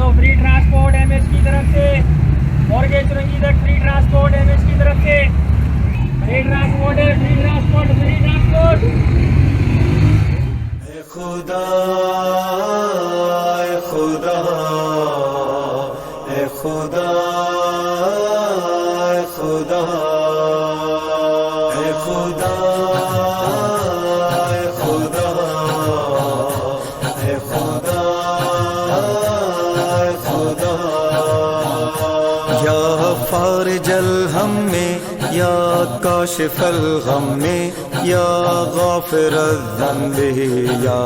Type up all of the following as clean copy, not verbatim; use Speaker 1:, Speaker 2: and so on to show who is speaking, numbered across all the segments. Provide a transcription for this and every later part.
Speaker 1: लो free transport MH की तरफ से, मोरगे चुरंगी तक फ्री ट्रांसपोर्ट एमएच की तरफ से। फ्री ट्रांसपोर्ट है, फ्री ट्रांसपोर्ट, फ्री ट्रांसपोर्ट।
Speaker 2: खुदा खुदा खुदा खुदा खुदा खुदा खुदा खुदा या फारिजल हम में या काशिफल गम में या गाफिरल ज़ंबे या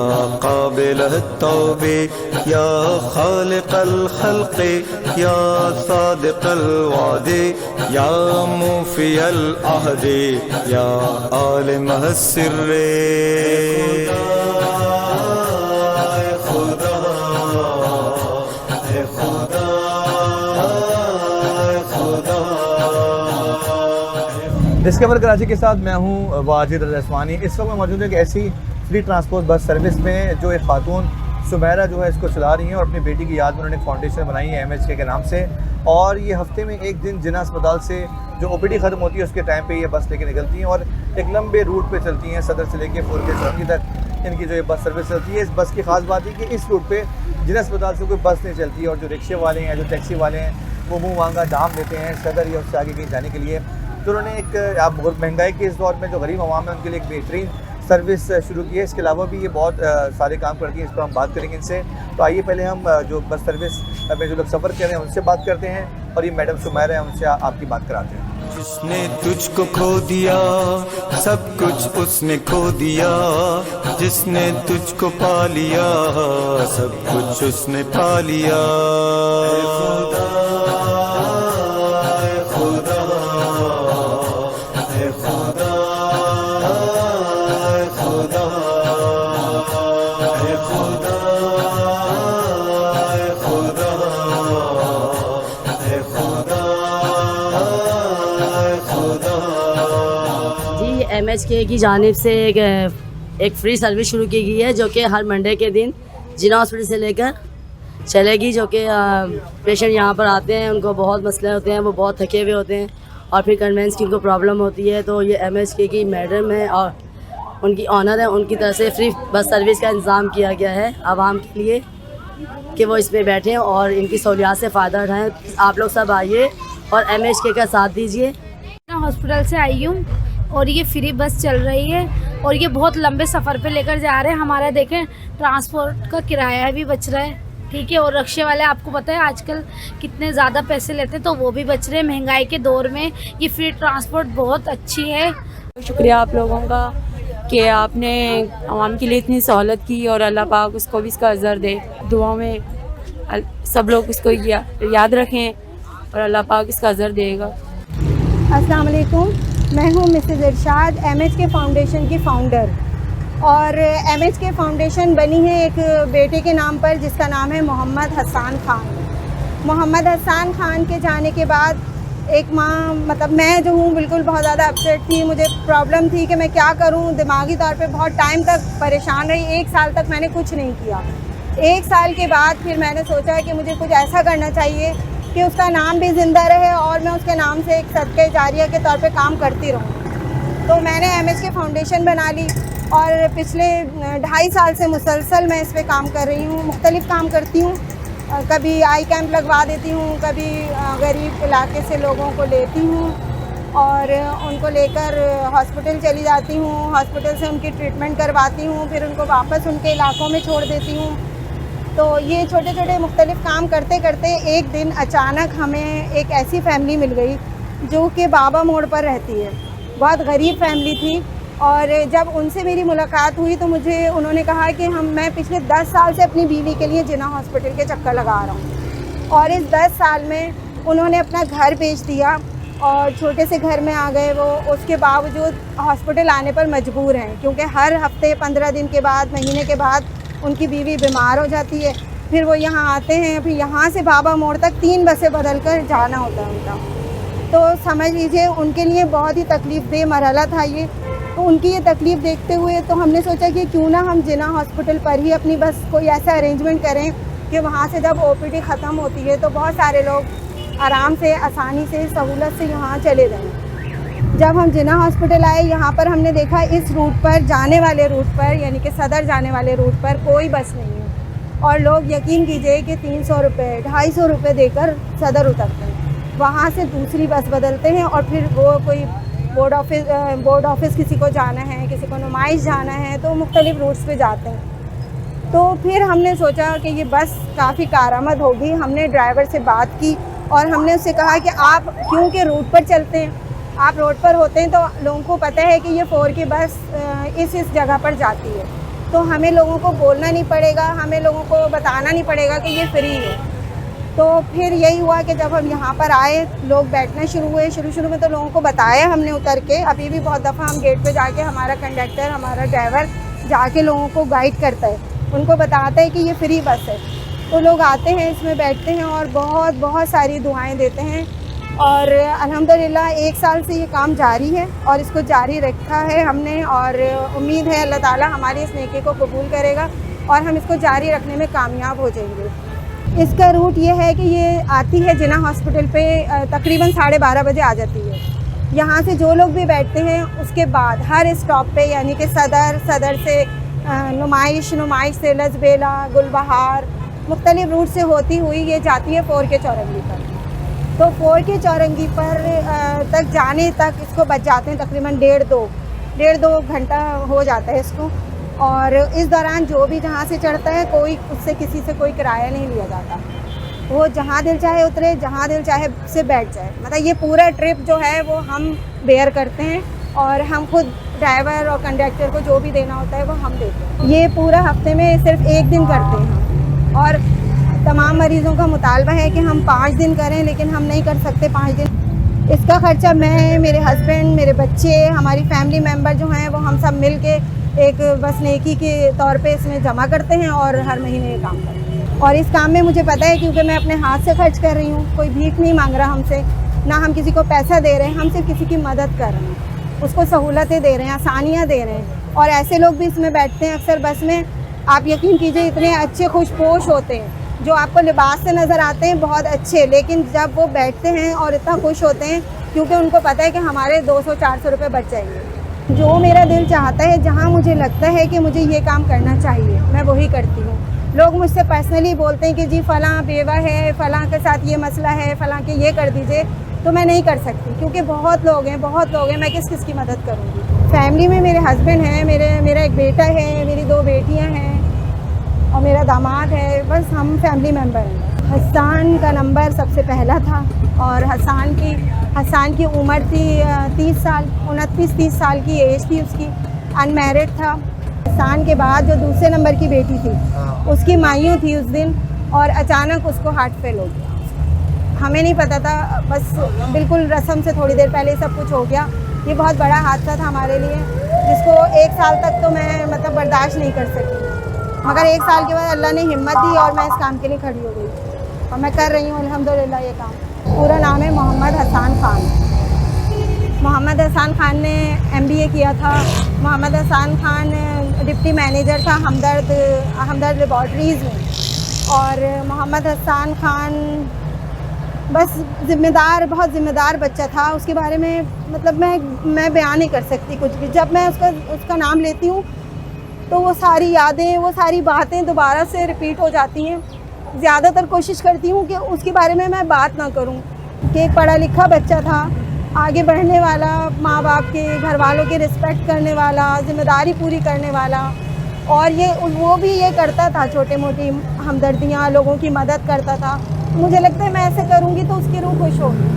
Speaker 2: काबिल तौबे या खालिक़ल खल्क़े या सादिक़ल वादे या मुफ़ियल अहदे या आलिमह सिर्रे।
Speaker 3: डिस्कवर कराची के साथ मैं हूं वाजिद रज़वानी। इस वक्त मैं मौजूद है एक ऐसी फ्री ट्रांसपोर्ट बस सर्विस में जो एक खातून सुमेरा जो है इसको चला रही हैं और अपनी बेटी की याद में उन्होंने फाउंडेशन बनाई है MHK के नाम से। और ये हफ्ते में एक दिन जिन्ना अस्पताल से जो OPD ख़त्म होती है उसके टाइम पे ये बस लेके निकलती हैं और एक लंबे रूट पे चलती हैं, सदर से लेके फुरके चौंगी तक इनकी जो ये बस सर्विस चलती है। इस बस की खास बात है कि इस रूट पे जिन्ना अस्पताल से कोई बस नहीं चलती है और जो रिक्शे वाले हैं, जो टैक्सी वाले हैं, वो मुँह मांगा दाम देते हैं सदर या उससे आगे कहीं जाने के लिए। तो उन्होंने एक आप बहुत महंगाई के इस दौर में जो गरीब आवाम है उनके लिए एक बेहतरीन सर्विस शुरू की है। इसके अलावा भी ये बहुत सारे काम करती है, इस पर हम बात करेंगे इनसे। तो आइए पहले हम जो बस सर्विस में जो लोग सफ़र कर रहे हैं उनसे बात करते हैं और ये मैडम सुमेरा है उनसे आपकी बात कराते हैं।
Speaker 2: जिसने तुझको खो दिया सब कुछ उसने खो दिया, जिसने तुझको पा लिया सब कुछ उसने पा लिया। खुदा खुदा खुदा खुदा खुदा खुदा खुदा।
Speaker 4: जी MHK की जानिब से एक फ्री सर्विस शुरू की गई है जो कि हर मंडे के दिन जिन्ना हॉस्पिटल से लेकर चलेगी। जो कि पेशेंट यहाँ पर आते हैं, उनको बहुत मसले होते हैं, वो बहुत थके हुए होते हैं और फिर कन्वेंस की उनको प्रॉब्लम होती है। तो ये MHK की मैडम है और उनकी ऑनर है, उनकी तरफ से फ्री बस सर्विस का इंतज़ाम किया गया है आवाम के लिए कि वो इसमें बैठें और इनकी सहूलियात से फ़ायदा उठाएँ। आप लोग सब आइए और MHK का साथ दीजिए।
Speaker 5: हॉस्पिटल से आई हूँ और ये फ्री बस चल रही है और ये बहुत लंबे सफ़र पे लेकर जा रहे हैं। हमारा देखें ट्रांसपोर्ट का किराया भी बच रहा है, ठीक है, और रिक्शे वाले आपको पता है आजकल कितने ज़्यादा पैसे लेते हैं, तो वो भी बच रहे हैं। महंगाई के दौर में ये फ्री ट्रांसपोर्ट बहुत अच्छी है।
Speaker 6: शुक्रिया आप लोगों का कि आपने आवाम के लिए इतनी सहूलत की और अल्लाह पाक उसको भी इसका अज़र दे। दुआ में सब लोग उसको याद रखें और अल्लाह पाक इसका अज़र देगा।
Speaker 7: अस्सलाम वालेकुम, मैं हूँ मिसेज़ इरशाद, MHK फाउंडेशन की फ़ाउंडर। और MHK फाउंडेशन बनी है एक बेटे के नाम पर जिसका नाम है मोहम्मद हसन खान। मोहम्मद हसन खान के जाने के बाद एक माँ मतलब मैं जो हूँ बिल्कुल बहुत ज़्यादा अपसेट थी। मुझे प्रॉब्लम थी कि मैं क्या करूँ, दिमागी तौर पे बहुत टाइम तक परेशान रही। 1 साल तक मैंने कुछ नहीं किया। 1 साल के बाद फिर मैंने सोचा कि मुझे कुछ ऐसा करना चाहिए कि उसका नाम भी ज़िंदा रहे और मैं उसके नाम से एक सदक़े जारिया के तौर पे काम करती रहूँ। तो मैंने MHK फाउंडेशन बना ली और पिछले 2.5 साल से मुसलसल मैं इस पे काम कर रही हूँ। मुख्तलिफ़ काम करती हूँ, कभी आई कैंप लगवा देती हूँ, कभी गरीब इलाके से लोगों को लेती हूँ और उनको लेकर हॉस्पिटल चली जाती हूँ। हॉस्पिटल से उनकी ट्रीटमेंट करवाती हूँ, फिर उनको वापस उनके इलाकों में छोड़ देती हूँ। तो ये छोटे छोटे मुख्तलिफ़ काम करते करते एक दिन अचानक हमें एक ऐसी फैमिली मिल गई जो कि बाबा मोड़ पर रहती है। बहुत गरीब फैमिली थी और जब उनसे मेरी मुलाकात हुई तो मुझे उन्होंने कहा कि मैं पिछले 10 साल से अपनी बीवी के लिए जिन्ना हॉस्पिटल के चक्कर लगा रहा हूँ और इस 10 साल में उन्होंने अपना घर बेच दिया और छोटे से घर में आ गए। वो उसके बावजूद हॉस्पिटल आने पर मजबूर हैं क्योंकि हर हफ्ते 15 दिन के बाद, महीने के बाद उनकी बीवी बीमार हो जाती है। फिर वो यहाँ आते हैं, फिर यहाँ से बाबा मोड़ तक 3 बसें बदल कर जाना होता है उनका। तो समझ लीजिए उनके लिए बहुत ही तकलीफ़देह मरहला था ये। तो उनकी ये तकलीफ़ देखते हुए तो हमने सोचा कि क्यों ना हम जिन्ना हॉस्पिटल पर ही अपनी बस कोई ऐसा अरेंजमेंट करें कि वहाँ से जब OPD ख़त्म होती है तो बहुत सारे लोग आराम से, आसानी से, सहूलत से यहाँ चले जाएँ। जब हम जिन्ना हॉस्पिटल आए, यहाँ पर हमने देखा इस रूट पर, जाने वाले रूट पर, यानी कि सदर जाने वाले रूट पर कोई बस नहीं है और लोग यकीन कीजिए कि 300 रुपये, 250 रुपये देकर सदर उतरते हैं, वहाँ से दूसरी बस बदलते हैं और फिर वो कोई बोर्ड ऑफिस किसी को जाना है, किसी को नुमाइश जाना है, तो मुख्तलिफ रूट्स पे जाते हैं। तो फिर हमने सोचा कि ये बस काफ़ी कारआमद होगी। हमने ड्राइवर से बात की और हमने उससे कहा कि आप क्योंकि रूट पर चलते हैं, आप रोड पर होते हैं तो लोगों को पता है कि ये 4 की बस इस जगह पर जाती है, तो हमें लोगों को बोलना नहीं पड़ेगा, हमें लोगों को बताना नहीं पड़ेगा कि ये फ्री है। तो फिर यही हुआ कि जब हम यहाँ पर आए, लोग बैठना शुरू हुए। शुरू में तो लोगों को बताया हमने उतर के, अभी भी बहुत दफ़ा हम गेट पे जाके, हमारा कंडक्टर, हमारा ड्राइवर जाके लोगों को गाइड करता है, उनको बताता है कि ये फ्री बस है। तो लोग आते हैं, इसमें बैठते हैं और बहुत सारी दुआएं देते हैं और अल्हम्दुलिल्लाह 1 साल से ये काम जारी है और इसको जारी रखा है हमने और उम्मीद है अल्लाह ताला हमारी इस नेकी को कबूल करेगा और हम इसको जारी रखने में कामयाब हो जाएंगे। इसका रूट ये है कि ये आती है जिन्ना हॉस्पिटल पे तकरीबन 12:30 बजे आ जाती है। यहाँ से जो लोग भी बैठते हैं उसके बाद हर स्टॉप पे, यानी कि सदर से नुमाइश से लजबेला, गुलबहार, मुख्तलिफ रूट से होती हुई ये जाती है 4 के चौरंगी पर। तो 4 के चौरंगी पर तक जाने तक इसको बच जाते हैं तकरीबन 1.5-2 घंटा हो जाता है इसको। और इस दौरान जो भी जहाँ से चढ़ता है कोई उससे किसी से कोई किराया नहीं लिया जाता, वो जहाँ दिल चाहे उतरे, जहाँ दिल चाहे से बैठ जाए। मतलब ये पूरा ट्रिप जो है वो हम बेयर करते हैं और हम खुद ड्राइवर और कंडक्टर को जो भी देना होता है वो हम देते हैं। ये पूरा हफ्ते में सिर्फ 1 दिन करते हैं और तमाम मरीज़ों का मुतालबा है कि हम 5 दिन करें, लेकिन हम नहीं कर सकते 5 दिन। इसका ख़र्चा मैं, मेरे हस्बैंड, मेरे बच्चे, हमारी फैमिली मेम्बर जो हैं वो हम सब मिल के एक बस नेकी के तौर पे इसमें जमा करते हैं और हर महीने ये काम करते हैं। और इस काम में मुझे पता है क्योंकि मैं अपने हाथ से खर्च कर रही हूँ, कोई भीख नहीं मांग रहा हमसे, ना हम किसी को पैसा दे रहे हैं, हम सिर्फ किसी की मदद कर रहे हैं, उसको सहूलतें दे रहे हैं, आसानियाँ दे रहे हैं। और ऐसे लोग भी इसमें बैठते हैं अक्सर बस में, आप यकीन कीजिए इतने अच्छे खुशपोश होते हैं जो आपको लिबास से नज़र आते हैं बहुत अच्छे, लेकिन जब वो बैठते हैं और इतना खुश होते हैं क्योंकि उनको पता है कि हमारे 200-400 रुपये बच जाएंगे। जो मेरा दिल चाहता है, जहाँ मुझे लगता है कि मुझे ये काम करना चाहिए, मैं वही करती हूँ। लोग मुझसे पर्सनली बोलते हैं कि जी फ़लाँ बेवा है, फ़लाँ के साथ ये मसला है, फ़लाँ के ये कर दीजिए, तो मैं नहीं कर सकती क्योंकि बहुत लोग हैं, मैं किस की मदद करूँगी। फैमिली में मेरे हस्बैंड हैं, मेरा एक बेटा है, मेरी 2 बेटियाँ हैं और मेरा दामाद है, बस हम फैमिली मेम्बर हैं। हसन का नंबर सबसे पहला था और हसन की उम्र थी 30 साल, 29-30 साल की एज थी उसकी, अनमैरिड था। हसन के बाद जो दूसरे नंबर की बेटी थी उसकी मायूं थी उस दिन और अचानक उसको हार्ट फेल हो गया। हमें नहीं पता था, बस बिल्कुल रस्म से थोड़ी देर पहले सब कुछ हो गया। ये बहुत बड़ा हादसा था हमारे लिए जिसको 1 साल तक तो मैं मतलब बर्दाश्त नहीं कर सकी, मगर 1 साल के बाद अल्लाह ने हिम्मत दी और मैं इस काम के लिए खड़ी हो गई और मैं कर रही हूँ अल्हम्दुलिल्लाह ये काम। पूरा नाम है मोहम्मद हसन खान। मोहम्मद हसन खान ने MBA किया था। मोहम्मद हसन खान डिप्टी मैनेजर था हमदर्द लेबॉर्ट्रीज़ में। और मोहम्मद हसन खान बस बहुत ज़िम्मेदार बच्चा था। उसके बारे में मतलब मैं बयान नहीं कर सकती कुछ भी। जब मैं उसका नाम लेती हूँ तो वो सारी यादें, वो सारी बातें दोबारा से रिपीट हो जाती हैं। ज़्यादातर कोशिश करती हूँ कि उसके बारे में मैं बात ना करूँ कि एक पढ़ा लिखा बच्चा था, आगे बढ़ने वाला, माँ बाप के, घर वालों की रिस्पेक्ट करने वाला, ज़िम्मेदारी पूरी करने वाला, और वो भी ये करता था, छोटे मोटी हमदर्दियाँ, लोगों की मदद करता था। मुझे लगता है मैं ऐसे करूँगी तो उसकी रूह खुश होगी,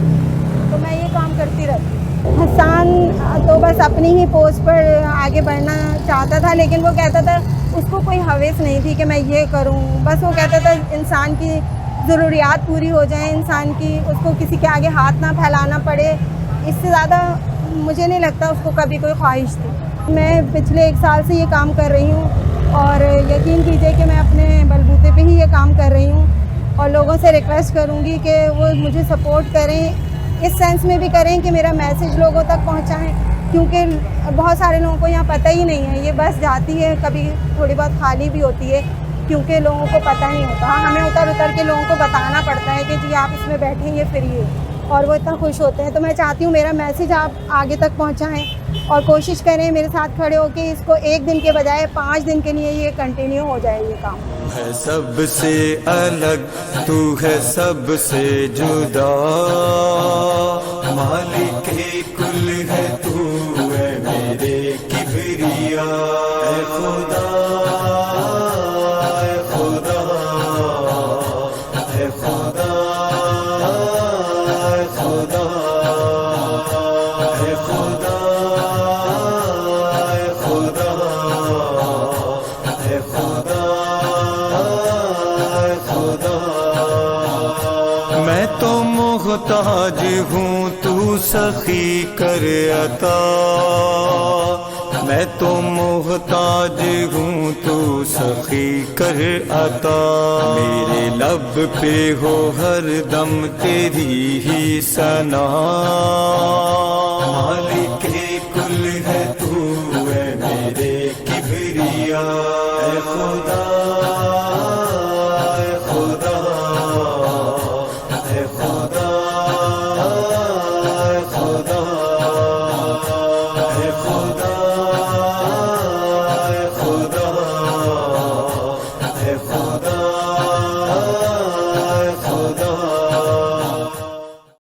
Speaker 7: तो मैं ये काम करती रहती। हसन तो बस अपनी ही पोस्ट पर आगे बढ़ना चाहता था, लेकिन वो कहता था उसको कोई हवेस नहीं थी कि मैं ये करूं। बस वो कहता था इंसान की ज़रूरियात पूरी हो जाए, इंसान की, उसको किसी के आगे हाथ ना फैलाना पड़े, इससे ज़्यादा मुझे नहीं लगता उसको कभी कोई ख्वाहिश थी। मैं पिछले 1 साल से ये काम कर रही हूँ और यकीन कीजिए कि मैं अपने बलबूते पे ही ये काम कर रही हूँ और लोगों से रिक्वेस्ट करूँगी कि वो मुझे सपोर्ट करें, इस सेंस में भी करें कि मेरा मैसेज लोगों तक पहुँचाएँ, क्योंकि बहुत सारे लोगों को यहाँ पता ही नहीं है। ये बस जाती है, कभी थोड़ी बहुत खाली भी होती है, क्योंकि लोगों को पता नहीं होता। हाँ, हमें उतर के लोगों को बताना पड़ता है कि जी आप इसमें बैठेंगे फिर ये, और वो इतना खुश होते हैं। तो मैं चाहती हूँ मेरा मैसेज आप आगे तक पहुँचाएँ और कोशिश करें मेरे साथ खड़े होकर इसको 1 दिन के बजाय 5 दिन के लिए ये कंटिन्यू हो जाए ये काम।
Speaker 2: है सबसे अलग तू है सबसे जुदा, मालिक कुल है तू है मेरे किबरिया। ऐ खुदा ऐ खुदा ऐ खुदा ऐ खुदा ऐ खुदा ऐ खुदा ऐ खुदा खुदा। मैं तो मोहताज हूँ तू सखी कर अता, मैं तो मोहताज हूँ तू सखी कर अता। मेरे लब पे हो हर दम तेरी ही सना, मालिक कुल है तू है मेरे किबरिया। ऐ खुदा